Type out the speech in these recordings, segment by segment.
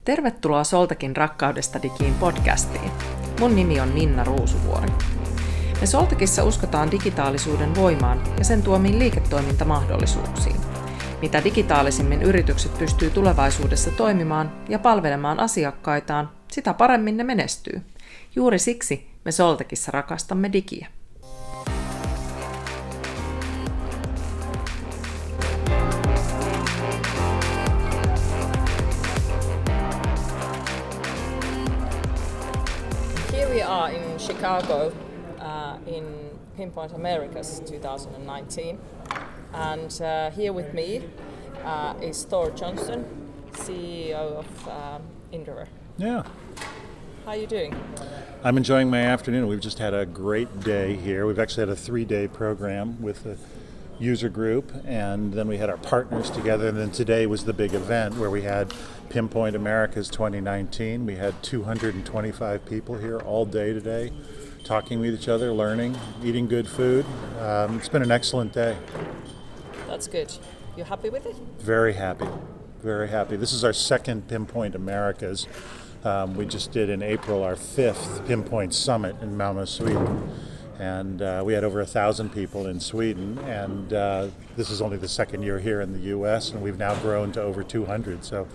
Tervetuloa Soltakin Rakkaudesta digiin podcastiin. Mun nimi on Minna Ruusuvuori. Me Soltakissa uskotaan digitaalisuuden voimaan ja sen tuomiin liiketoimintamahdollisuuksiin. Mitä digitaalisimmin yritykset pystyy tulevaisuudessa toimimaan ja palvelemaan asiakkaitaan, sitä paremmin ne menestyy. Juuri siksi me Soltakissa rakastamme digiä. Here we are in Chicago in PIMpoint Americas 2019, and here with me is Thor Johnson, CEO of inriver. Yeah. How are you doing? I'm enjoying my afternoon. We've just had a great day here. We've actually had a 3-day program with the user group, and then we had our partners together, and then today was the big event where we had PIMpoint Americas 2019. We had 225 people here all day today, talking with each other, learning, eating good food. It's been an excellent day. That's good. You happy with it? Very happy, very happy. This is our second PIMpoint Americas. We just did in April our 5th PIMpoint Summit in Malmö, Sweden. And we had over 1,000 people in Sweden, and this is only the second year here in the US, and we've now grown to over 200, so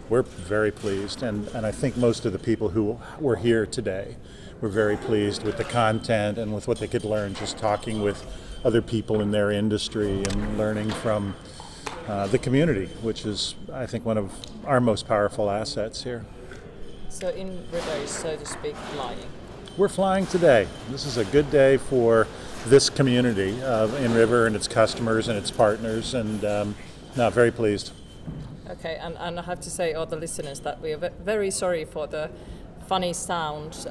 we're very pleased. And I think most of the people who were here today were very pleased with the content and with what they could learn just talking with other people in their industry and learning from the community, which is, I think, one of our most powerful assets here. So inriver is, so to speak, flying. We're flying today. This is a good day for this community of inriver and its customers and its partners, and very pleased. Okay, and I have to say, all the listeners, that we are very sorry for the funny sound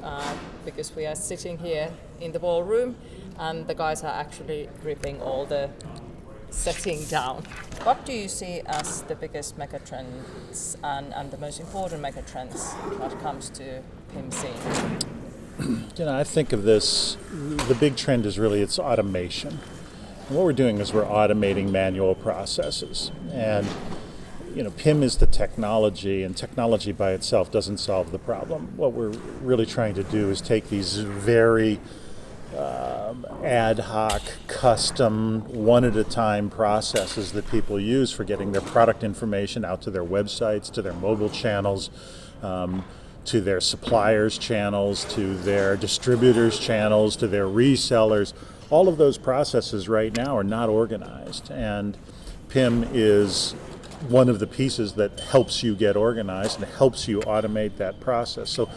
because we are sitting here in the ballroom and the guys are actually ripping all the setting down. What do you see as the biggest megatrends and the most important megatrends when it comes to PIM scene? I think of this, the big trend is really it's automation. And what we're doing is we're automating manual processes. And PIM is the technology, and technology by itself doesn't solve the problem. What we're really trying to do is take these very ad hoc, custom, one-at-a-time processes that people use for getting their product information out to their websites, to their mobile channels, to their suppliers' channels, to their distributors' channels, to their resellers. All of those processes right now are not organized, and PIM is one of the pieces that helps you get organized and helps you automate that process. So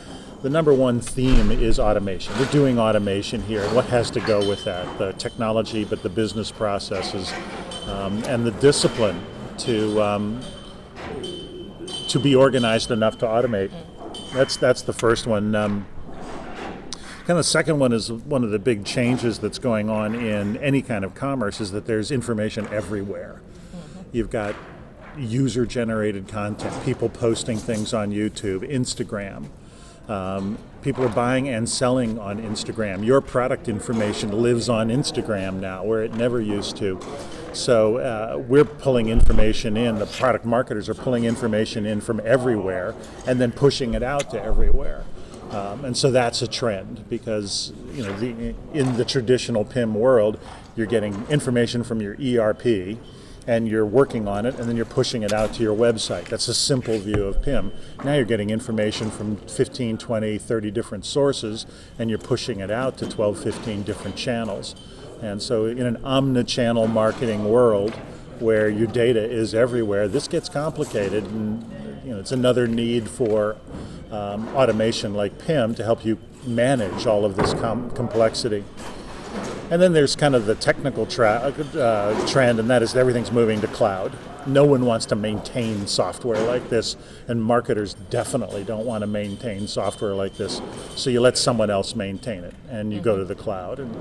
the number one theme is automation. We're doing automation here. What has to go with that? The technology, but the business processes, and the discipline to be organized enough to automate. That's the first one. Kind of the second one is one of the big changes that's going on in any kind of commerce is that there's information everywhere. Mm-hmm. You've got user-generated content, people posting things on YouTube, Instagram. People are buying and selling on Instagram. Your product information lives on Instagram now, where it never used to. So we're pulling information in, the product marketers are pulling information in from everywhere and then pushing it out to everywhere. And so that's a trend because in the traditional PIM world, you're getting information from your ERP and you're working on it and then you're pushing it out to your website. That's a simple view of PIM. Now you're getting information from 15, 20, 30 different sources and you're pushing it out to 12, 15 different channels. And so in an omni-channel marketing world where your data is everywhere, this gets complicated, and it's another need for automation like PIM to help you manage all of this complexity. And then there's kind of the technical trend, and that is everything's moving to cloud. No one wants to maintain software like this, and marketers definitely don't want to maintain software like this. So you let someone else maintain it, and you go to the cloud. And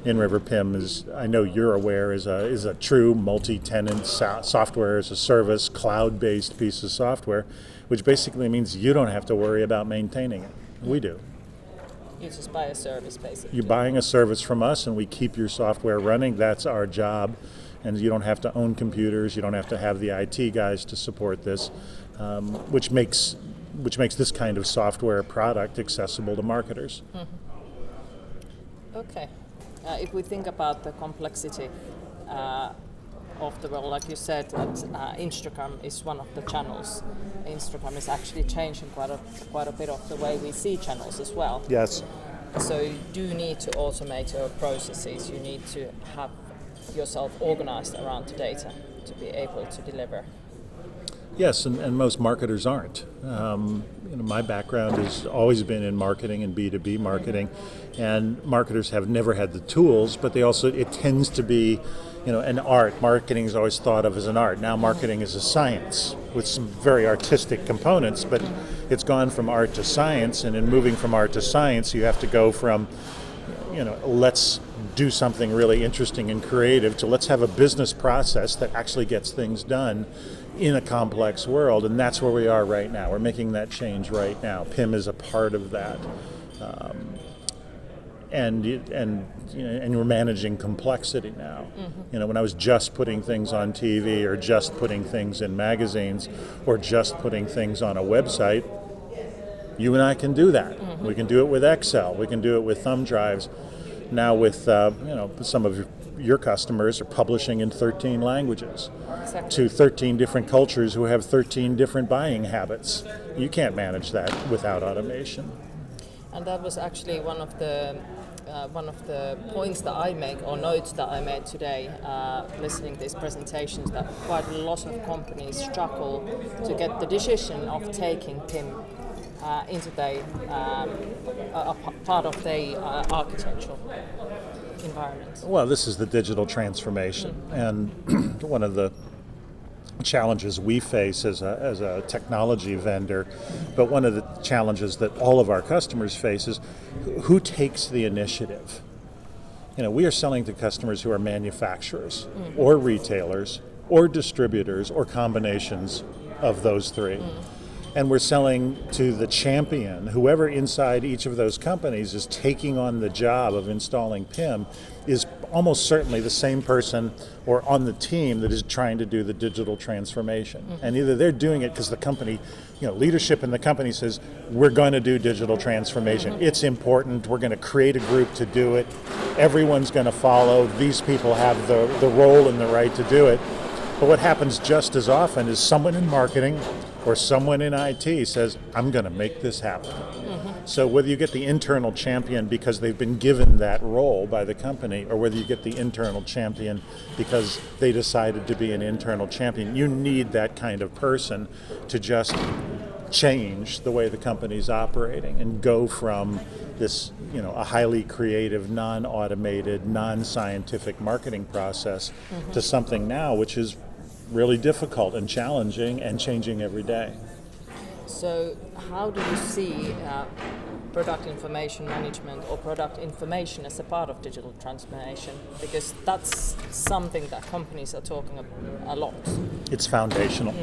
inriver PIM is, I know you're aware, is a true multi-tenant software as a service, cloud-based piece of software, which basically means you don't have to worry about maintaining it. We do. You just buy a service, basically. You're buying a service from us, and we keep your software running. That's our job. And you don't have to own computers. You don't have to have the IT guys to support this, which makes which makes this kind of software product accessible to marketers. Okay. If we think about the complexity of the world, like you said, that Instagram is one of the channels. Instagram is actually changing quite a bit of the way we see channels as well. Yes. So you do need to automate your processes. You need to have yourself organized around the data to be able to deliver. Yes, and most marketers aren't. My background has always been in marketing and B2B marketing, and marketers have never had the tools, but it tends to be, an art. Marketing is always thought of as an art. Now marketing is a science with some very artistic components, but it's gone from art to science, and in moving from art to science, you have to go from, let's do something really interesting and creative to let's have a business process that actually gets things done in a complex world, and that's where we are right now. We're making that change right now. PIM is a part of that, and we're managing complexity now. When I was just putting things on TV or just putting things in magazines or just putting things on a website, you and I can do that. We can do it with Excel. We can do it with thumb drives. Now with some of your customers are publishing in 13 languages. Exactly. To 13 different cultures who have 13 different buying habits. You can't manage that without automation. And that was actually one of the points that I make, or notes that I made today, listening to these presentations, that quite a lot of companies struggle to get the decision of taking PIM into a part of their architectural environment. Well, this is the digital transformation, and one of the challenges we face as a technology vendor, but one of the challenges that all of our customers face is who takes the initiative. We are selling to customers who are manufacturers or retailers or distributors or combinations of those three. And we're selling to the champion. Whoever inside each of those companies is taking on the job of installing PIM is almost certainly the same person or on the team that is trying to do the digital transformation. And either they're doing it because the company, leadership in the company says, we're going to do digital transformation. It's important. We're going to create a group to do it. Everyone's going to follow. These people have the role and the right to do it. But what happens just as often is someone in marketing or someone in IT says, I'm going to make this happen. So whether you get the internal champion because they've been given that role by the company, or whether you get the internal champion because they decided to be an internal champion, you need that kind of person to just change the way the company's operating and go from this, a highly creative, non-automated, non-scientific marketing process to something now which is really difficult and challenging and changing every day. So how do you see product information management or product information as a part of digital transformation? Because that's something that companies are talking a lot. It's foundational.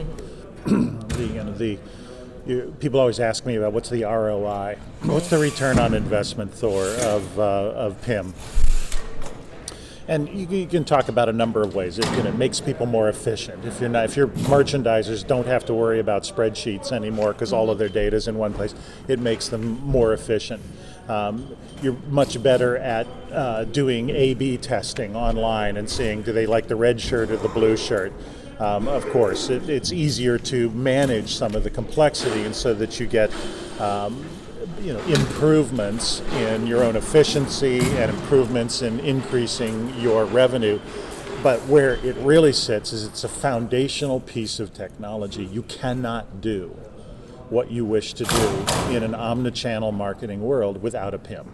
People always ask me about what's the ROI, what's the return on investment, Thor, of PIM. And you can talk about a number of ways. It makes people more efficient. If your merchandisers don't have to worry about spreadsheets anymore because all of their data is in one place, it makes them more efficient. You're much better at doing A/B testing online and seeing, do they like the red shirt or the blue shirt? Of course, it's easier to manage some of the complexity, and so that you get improvements in your own efficiency and improvements in increasing your revenue. But where it really sits is it's a foundational piece of technology. You cannot do what you wish to do in an omnichannel marketing world without a PIM.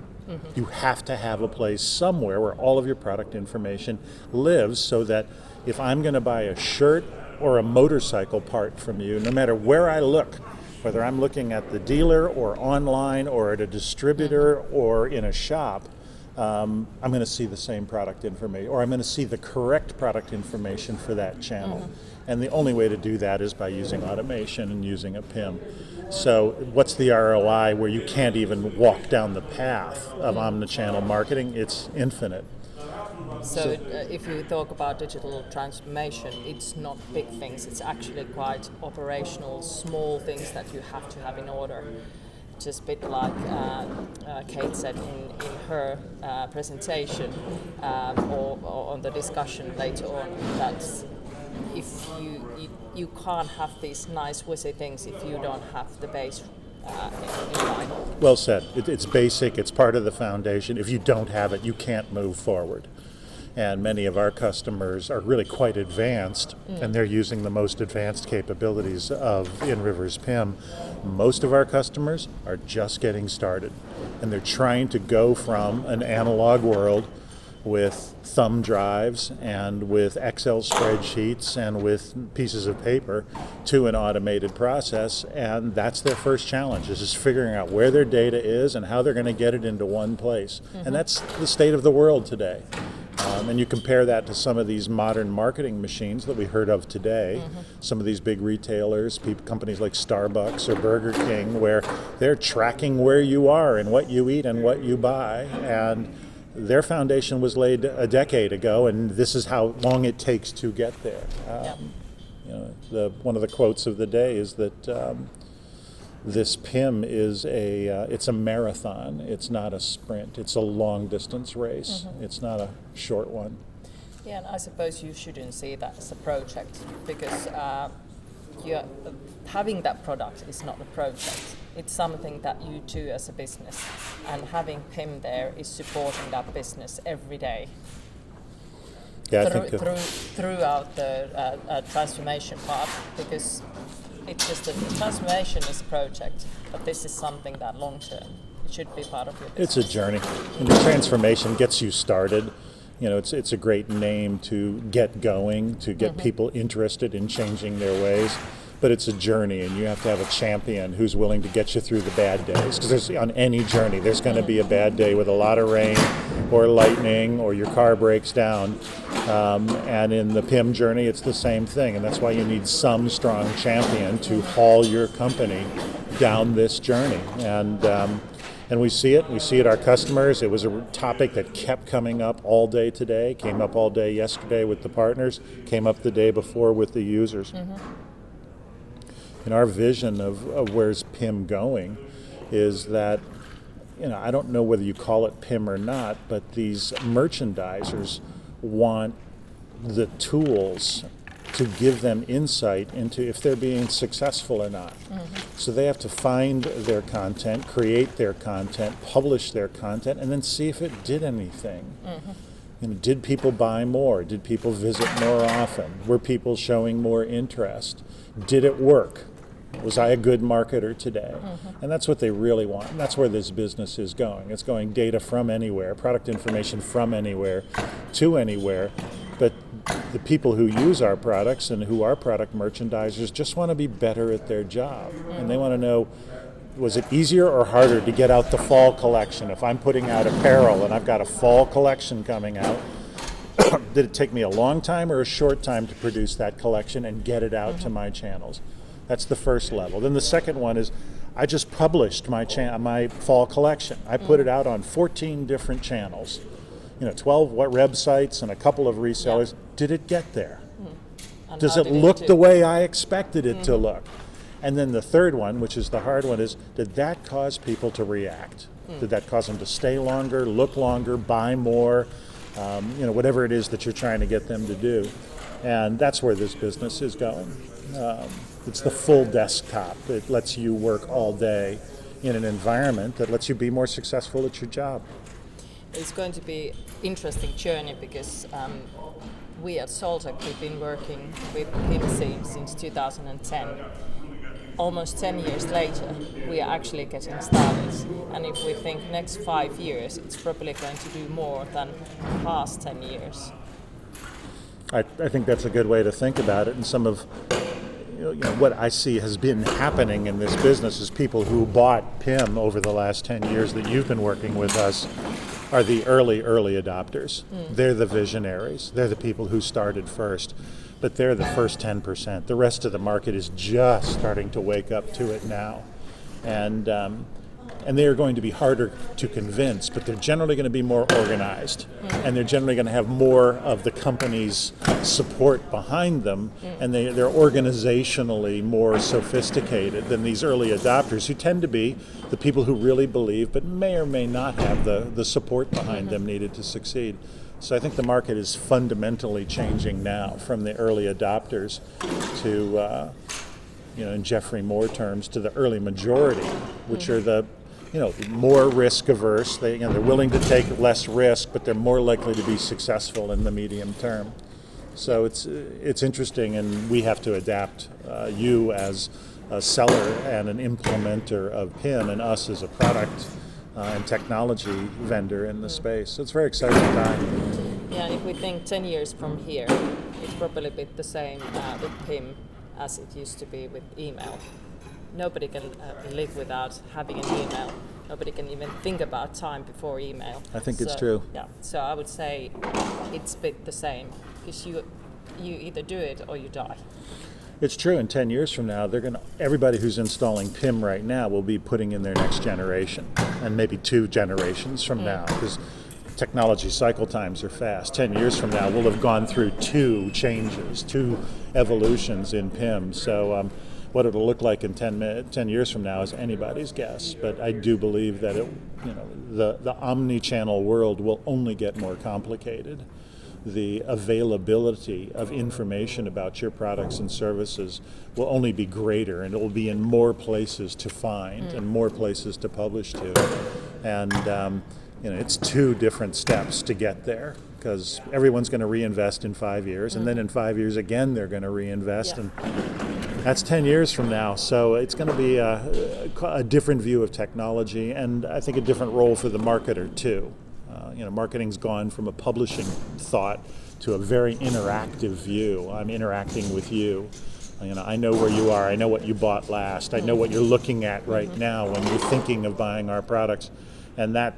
You have to have a place somewhere where all of your product information lives, so that if I'm going to buy a shirt or a motorcycle part from you, no matter where I look, whether I'm looking at the dealer or online or at a distributor or in a shop, I'm going to see the same product information, or I'm going to see the correct product information for that channel. And the only way to do that is by using automation and using a PIM. So what's the ROI where you can't even walk down the path of omnichannel marketing? It's infinite. So if you talk about digital transformation, it's not big things, it's actually quite operational, small things that you have to have in order. Just a bit like Kate said in her presentation or on the discussion later on, that if you can't have these nice whizzy things if you don't have the base in mind. Well said. It's basic, it's part of the foundation. If you don't have it, you can't move forward. And many of our customers are really quite advanced, and they're using the most advanced capabilities of inriver's PIM. Most of our customers are just getting started, and they're trying to go from an analog world with thumb drives and with Excel spreadsheets and with pieces of paper to an automated process, and that's their first challenge, is just figuring out where their data is and how they're going to get it into one place. And that's the state of the world today. And you compare that to some of these modern marketing machines that we heard of today, some of these big retailers, companies like Starbucks or Burger King, where they're tracking where you are and what you eat and what you buy, and their foundation was laid a decade ago, and this is how long it takes to get there. One of the quotes of the day is that this PIM is it's a marathon. It's not a sprint. It's a long distance race. It's not a short one. Yeah, and I suppose you shouldn't see that as a project, because having that product is not a project. It's something that you do as a business, and having PIM there is supporting that business every day. Yeah, throughout the transformation part, because it's just the transformation is a project, but this is something that long term it should be part of your business. It's a journey, and the transformation gets you started. It's a great name to get going, to get people interested in changing their ways. But it's a journey, and you have to have a champion who's willing to get you through the bad days. Because on any journey, there's going to be a bad day with a lot of rain or lightning or your car breaks down. And in the PIM journey, it's the same thing. And that's why you need some strong champion to haul your company down this journey. And we see it. We see it our customers. It was a topic that kept coming up all day today, came up all day yesterday with the partners, came up the day before with the users. And our vision of where's PIM going is that, I don't know whether you call it PIM or not, but these merchandisers want the tools to give them insight into if they're being successful or not. So they have to find their content, create their content, publish their content, and then see if it did anything. Did people buy more? Did people visit more often? Were people showing more interest? Did it work? Was I a good marketer today? And that's what they really want. And that's where this business is going. It's going data from anywhere, product information from anywhere to anywhere. But the people who use our products and who are product merchandisers just want to be better at their job. And they want to know, was it easier or harder to get out the fall collection? If I'm putting out apparel and I've got a fall collection coming out, did it take me a long time or a short time to produce that collection and get it out to my channels? That's the first level. Then the second one is, I just published my fall collection. I put it out on 14 different channels, 12 websites and a couple of resellers. Did it get there? Does it look the way I expected it to look? And then the third one, which is the hard one, is, did that cause people to react? Did that cause them to stay longer, look longer, buy more, whatever it is that you're trying to get them to do? And that's where this business is going. It's the full desktop. It lets you work all day in an environment that lets you be more successful at your job. It's going to be an interesting journey, because we at Soltec, we've been working with PIM since 2010. Almost 10 years later, we are actually getting started. And if we think next 5 years, it's probably going to do more than past 10 years. I think that's a good way to think about it. And some of what I see has been happening in this business is people who bought PIM over the last 10 years that you've been working with us are the early adopters. They're the visionaries. They're the people who started first. But they're the first 10%. The rest of the market is just starting to wake up to it now. And and they are going to be harder to convince, but they're generally going to be more organized, and they're generally going to have more of the company's support behind them, and they're organizationally more sophisticated than these early adopters, who tend to be the people who really believe but may or may not have the support behind them needed to succeed. So I think the market is fundamentally changing now from the early adopters to, in Jeffrey Moore terms, to the early majority, which are the, more risk averse. They're willing to take less risk, but they're more likely to be successful in the medium term. So it's interesting, and we have to adapt. You as a seller and an implementer of PIM, and us as a product and technology vendor in the space. So it's a very exciting time. Yeah, and if we think 10 years from here, it's probably a bit the same with PIM as it used to be with email. Nobody can live without having an email. Nobody can even think about time before email. I think it's true. Yeah, so I would say it's a bit the same, because you either do it or you die. It's true. In 10 years from now, everybody who's installing PIM right now will be putting in their next generation, and maybe 2 generations from now, because technology cycle times are fast. 10 years from now, we'll have gone through 2 changes, 2 evolutions in PIM. So what it'll look like in 10 years from now is anybody's guess. But I do believe that the omni-channel world will only get more complicated. The availability of information about your products and services will only be greater, and it will be in more places to find and more places to publish to. And it's 2 different steps to get there, because everyone's going to reinvest in 5 years, and then in 5 years again they're going to reinvest, and that's 10 years from now. So it's going to be a different view of technology, and I think a different role for the marketer too. Marketing's gone from a publishing thought to a very interactive view. I'm interacting with you. I know where you are. I know what you bought last. I know what you're looking at right now when you're thinking of buying our products. And that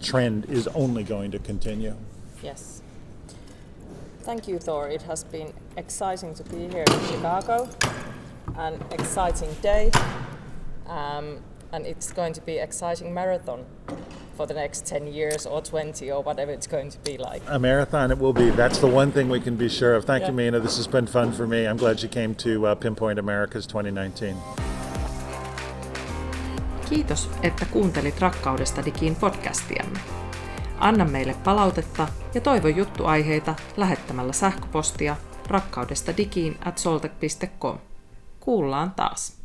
trend is only going to continue. Yes. Thank you, Thor. It has been exciting to be here in Chicago. An exciting day. And it's going to be an exciting marathon for the next 10 years or 20 or whatever it's going to be like. A marathon it will be. That's the one thing we can be sure of. Thank you, Minna. This has been fun for me. I'm glad you came to PIMpoint Americas 2019. Kiitos, että kuuntelit Rakkaudesta digiin podcastiamme. Anna meille palautetta ja toivo juttuaiheita lähettämällä sähköpostia rakkaudestadigiin@soltec.com. Kuullaan taas.